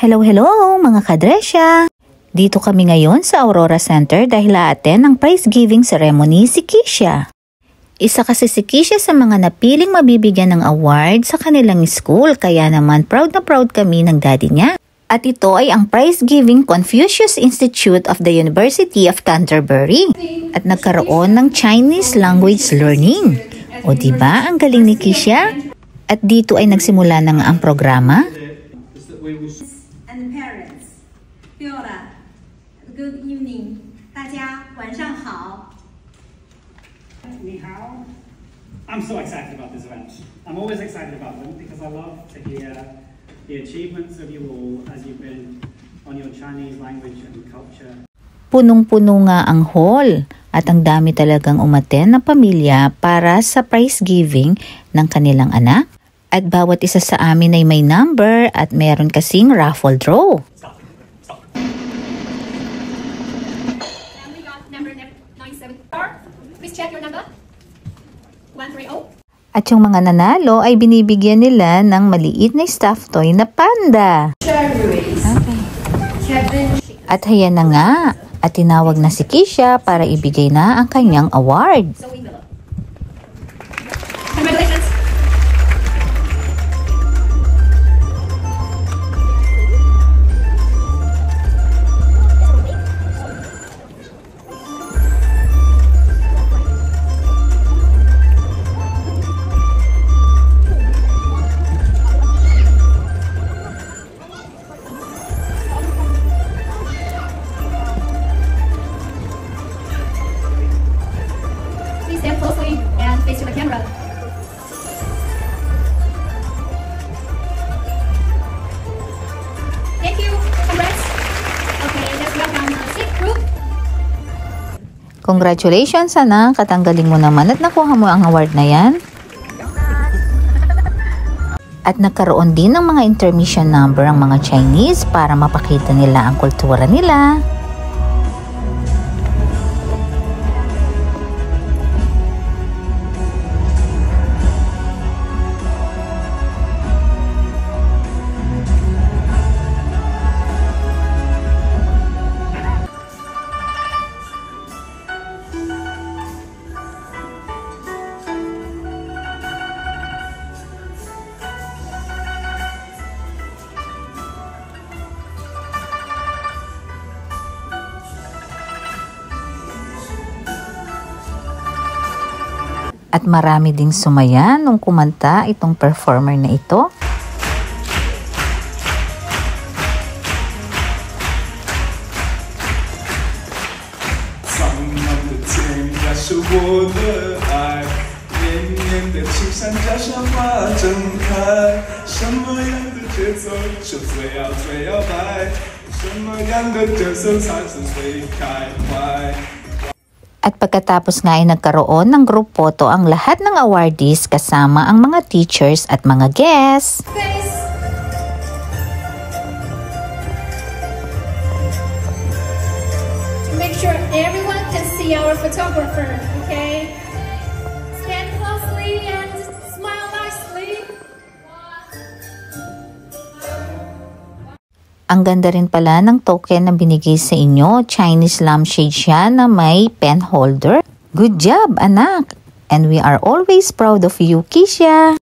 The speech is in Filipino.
Hello mga kadresya! Dito kami ngayon sa Aurora Center dahil aaten ang prize giving ceremony si Kisha. Isa kasi si Kisha sa mga napiling mabibigyan ng award sa kanilang school, kaya naman proud na proud kami ng daddy niya. At ito ay ang prize giving Confucius Institute of the University of Canterbury. At nagkaroon ng Chinese language learning. O diba ang galing ni Kisha? At dito ay nagsimula na nga ang programa. And parents, Fiona, good evening. 大家晚上好。你好. I'm so excited about this event. I'm always excited about them because I love to hear the achievements of you all as you've been on your Chinese language and culture. Punong-puno nga ang hall at ang dami talagang umaten na pamilya para sa prize giving ng kanilang anak. At bawat isa sa amin ay may number at meron kasing raffle draw. And we got number 974. Please check your number. 130. At yung mga nanalo ay binibigyan nila ng maliit na stuffed toy na panda. Okay. At hayan na nga, at tinawag na si Kisha para ibigay na ang kanyang award. Congratulations. Stand closely and face to the camera. Thank you. Congrats. Okay, let's welcome the sixth group. Congratulations anak, katanggalin mo naman at nakuha mo ang award na yan. At nagkaroon din ng mga intermission number ang mga Chinese para mapakita nila ang kultura nila. At marami ding sumaya nung kumanta itong performer na ito. At pagkatapos nga ay nagkaroon ng group photo ang lahat ng awardees kasama ang mga teachers at mga guests. Face. To make sure everyone can see our photographer, okay? Stand closely and smile nicely. Ang ganda rin pala ng token na binigay sa inyo. Chinese lampshade siya na may pen holder. Good job, anak! And we are always proud of you, Kisha!